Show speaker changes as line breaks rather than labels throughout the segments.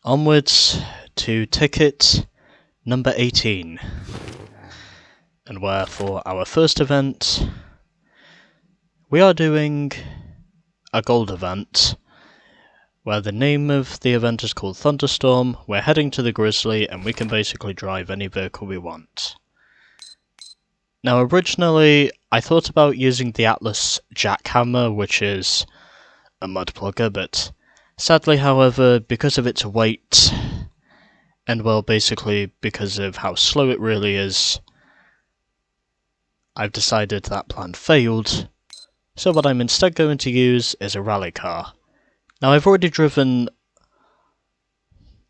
Onwards to ticket number 18, and where for our first event we are doing a gold event where the name of the event is called ThunderStorm. We're heading to the Grizzly and we can basically drive any vehicle we want. Now originally I thought about using the Atlas jackhammer, which is a mud plugger, but sadly, however, because of its weight, and well, basically because of how slow it really is, I've decided that plan failed. So what I'm instead going to use is a rally car. Now I've already driven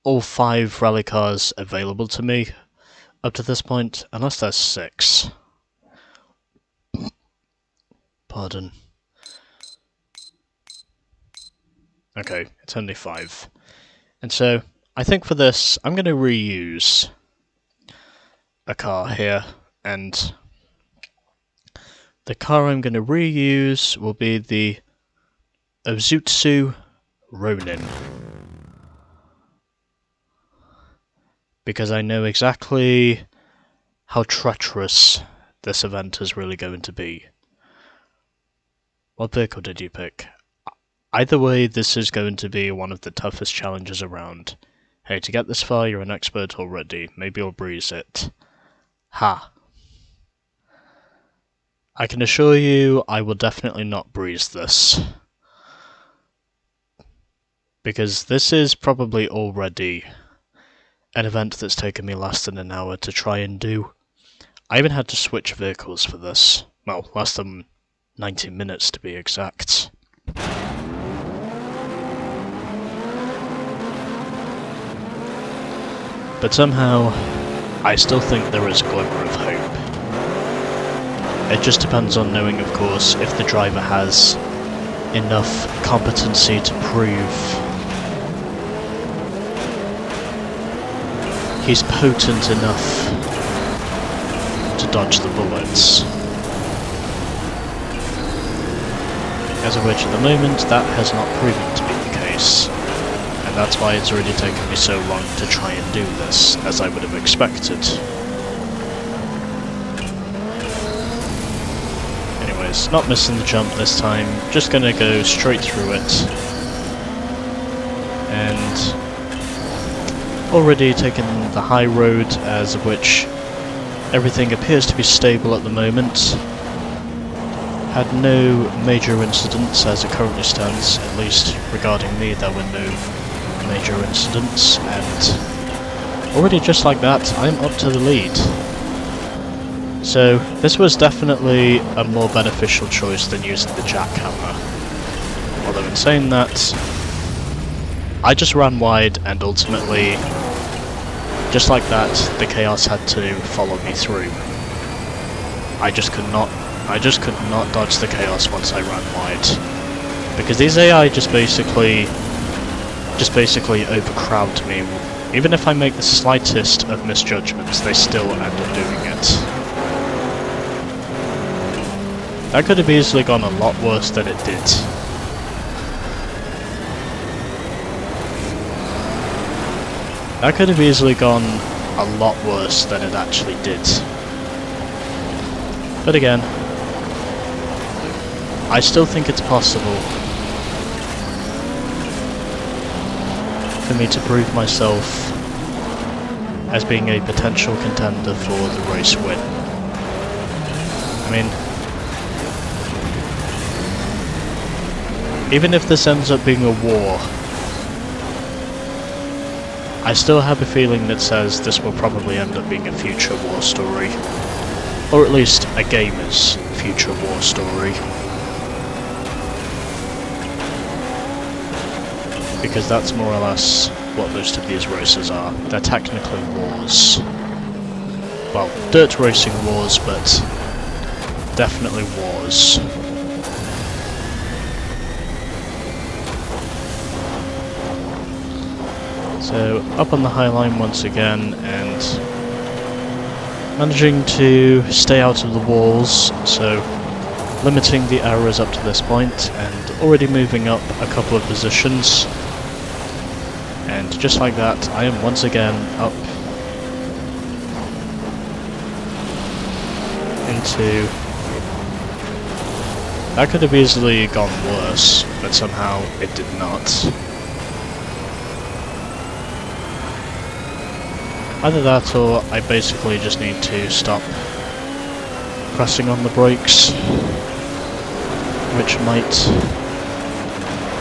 all 5 rally cars available to me up to this point, unless there's 6. Pardon. Okay, it's only 5. And so, I think for this, I'm going to reuse a car here, and the car I'm going to reuse will be the Ozutsu Ronin. Because I know exactly how treacherous this event is really going to be. What vehicle did you pick? Either way, this is going to be one of the toughest challenges around. Hey, to get this far, you're an expert already. Maybe you'll breeze it. Ha! I can assure you, I will definitely not breeze this. Because this is probably already an event that's taken me less than an hour to try and do. I even had to switch vehicles for this. Well, less than 90 minutes to be exact. But somehow, I still think there is a glimmer of hope. It just depends on knowing, of course, if the driver has enough competency to prove he's potent enough to dodge the bullets. As of which, at the moment, that has not proven to be the case. And that's why it's already taken me so long to try and do this, as I would have expected. Anyways, not missing the jump this time, just gonna go straight through it. And already taken the high road, as of which everything appears to be stable at the moment. Had no major incidents as it currently stands, at least regarding me there were no major incidents, and already just like that I'm up to the lead. So this was definitely a more beneficial choice than using the jackhammer. Although in saying that, I just ran wide and ultimately, just like that, the chaos had to follow me through. I just could not dodge the chaos once I ran wide. Because these AI just basically overcrowd me. Even if I make the slightest of misjudgments, they still end up doing it. That could have easily gone a lot worse than it did. That could have easily gone a lot worse than it actually did. But again, I still think it's possible for me to prove myself as being a potential contender for the race win. I mean, even if this ends up being a war, I still have a feeling that says this will probably end up being a future war story. Or at least a gamer's future war story. Because that's more or less what most of these races are. They're technically wars. Well, dirt racing wars, but definitely wars. So, up on the high line once again, and managing to stay out of the walls, so limiting the errors up to this point, and already moving up a couple of positions. And just like that, I am once again up into... That could have easily gone worse, but somehow it did not. Either that or I basically just need to stop pressing on the brakes, which might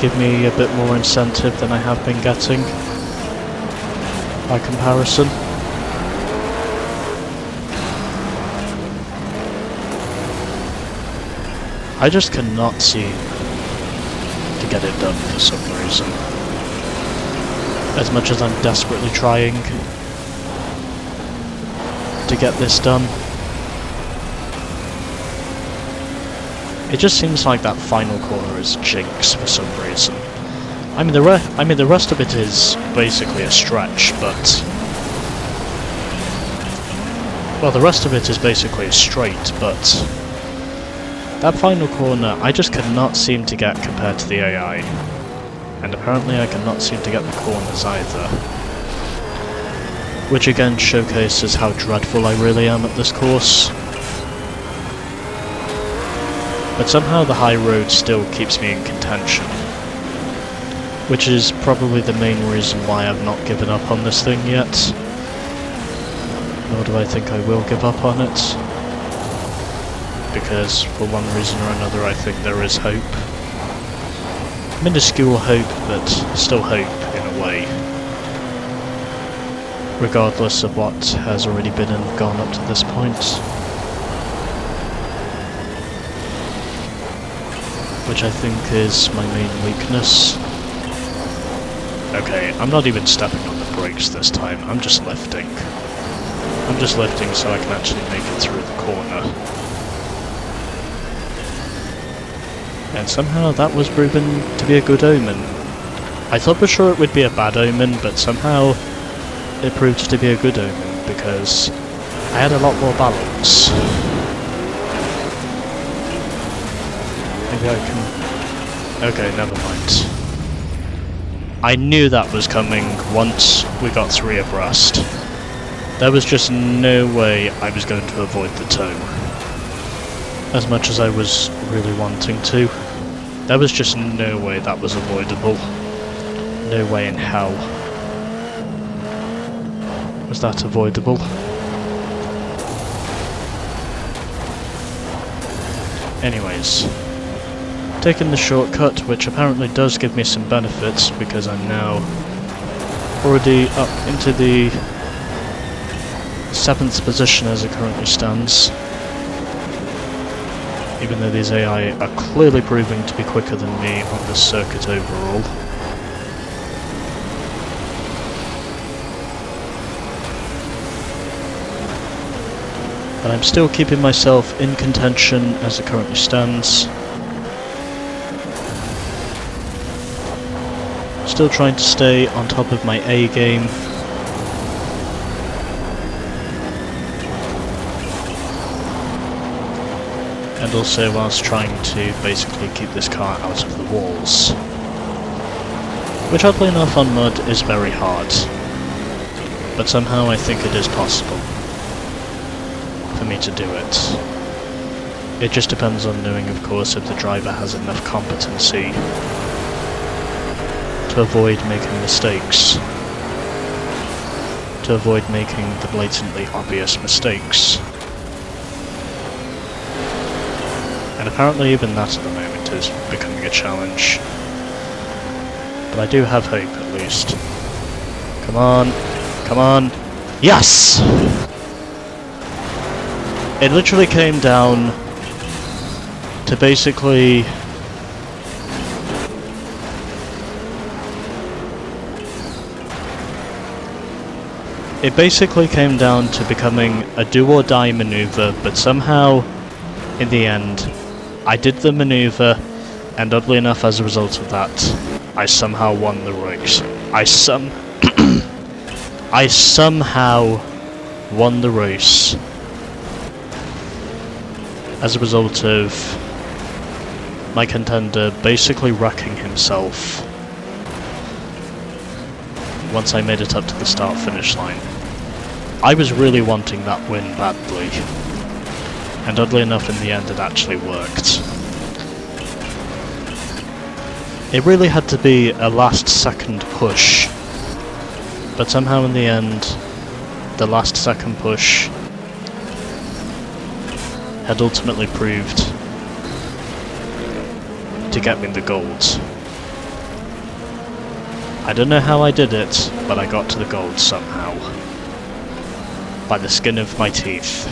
give me a bit more incentive than I have been getting by comparison. I just cannot seem to get it done for some reason. As much as I'm desperately trying to get this done. It just seems like that final corner is jinx for some reason. I mean the rest of it is basically a stretch, but... Well, the rest of it is basically a straight, but... That final corner, I just cannot seem to get compared to the AI. And apparently I cannot seem to get the corners either. Which again showcases how dreadful I really am at this course. But somehow the high road still keeps me in contention. Which is probably the main reason why I've not given up on this thing yet. Nor do I think I will give up on it. Because, for one reason or another, I think there is hope. Minuscule hope, but still hope in a way. Regardless of what has already been and gone up to this point. Which I think is my main weakness. Okay, I'm not even stepping on the brakes this time, I'm just lifting. I'm just lifting so I can actually make it through the corner. And somehow that was proven to be a good omen. I thought for sure it would be a bad omen, but somehow it proved to be a good omen, because I had a lot more balance. Maybe I can... Okay, never mind. I knew that was coming once we got 3 abreast. There was just no way I was going to avoid the tow. As much as I was really wanting to. There was just no way that was avoidable. No way in hell was that avoidable. Anyways, taking the shortcut, which apparently does give me some benefits, because I'm now already up into the 7th position as it currently stands. Even though these AI are clearly proving to be quicker than me on this circuit overall. But I'm still keeping myself in contention as it currently stands. Still trying to stay on top of my A game. And also whilst trying to basically keep this car out of the walls. Which oddly enough on mud is very hard. But somehow I think it is possible for me to do it. It just depends on knowing, of course, if the driver has enough competency to avoid making mistakes. To avoid making the blatantly obvious mistakes. And apparently even that at the moment is becoming a challenge. But I do have hope, at least. Come on. Come on. Yes! It literally came down to basically... It basically came down to becoming a do-or-die maneuver, but somehow, in the end, I did the maneuver, and oddly enough, as a result of that, I somehow won the race. I somehow won the race as a result of my contender basically wrecking himself once I made it up to the start-finish line. I was really wanting that win badly, and oddly enough in the end it actually worked. It really had to be a last-second push, but somehow in the end, the last-second push had ultimately proved to get me the gold. I don't know how I did it, but I got to the gold somehow. By the skin of my teeth.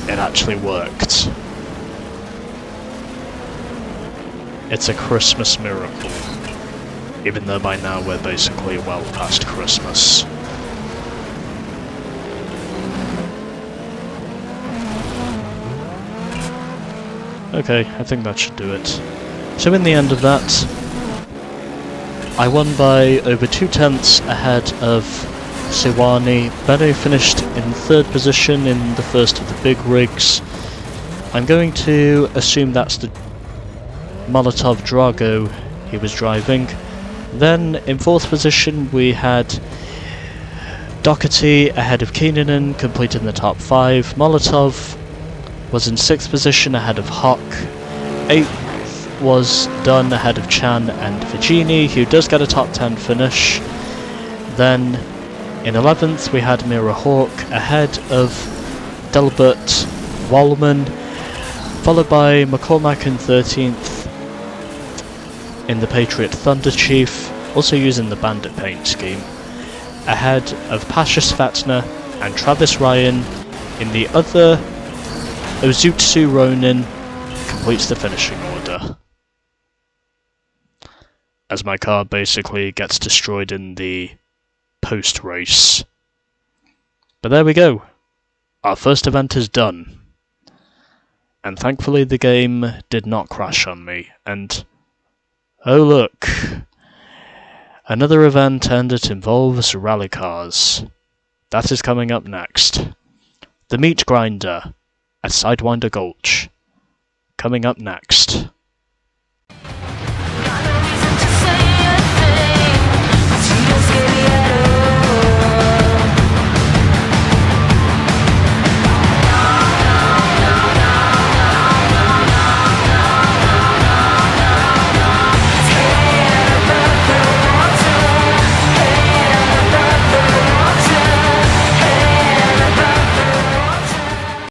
It actually worked. It's a Christmas miracle, even though by now we're basically well past Christmas. Okay, I think that should do it. So in the end of that, I won by over 2/10 ahead of Siwani. Benno finished in 3rd position in the first of the big rigs. I'm going to assume that's the Molotov Drago he was driving. Then in 4th position we had Doherty ahead of Keenanen, completing the top 5. Molotov was in 6th position ahead of Hock. 8th was done ahead of Chan and Virginie, who does get a top 10 finish. Then in 11th we had Mira Hawk ahead of Delbert Wallman, followed by McCormack in 13th in the Patriot Thunder Chief, also using the Bandit paint scheme, ahead of Pasha Svetna and Travis Ryan in the other. Ozutsu Ronin completes the finishing order, as my car basically gets destroyed in the post-race. But there we go, our first event is done, and thankfully the game did not crash on me, and oh look, another event, and it involves rally cars. That is coming up next. The Meat Grinder at Sidewinder Gulch, coming up next.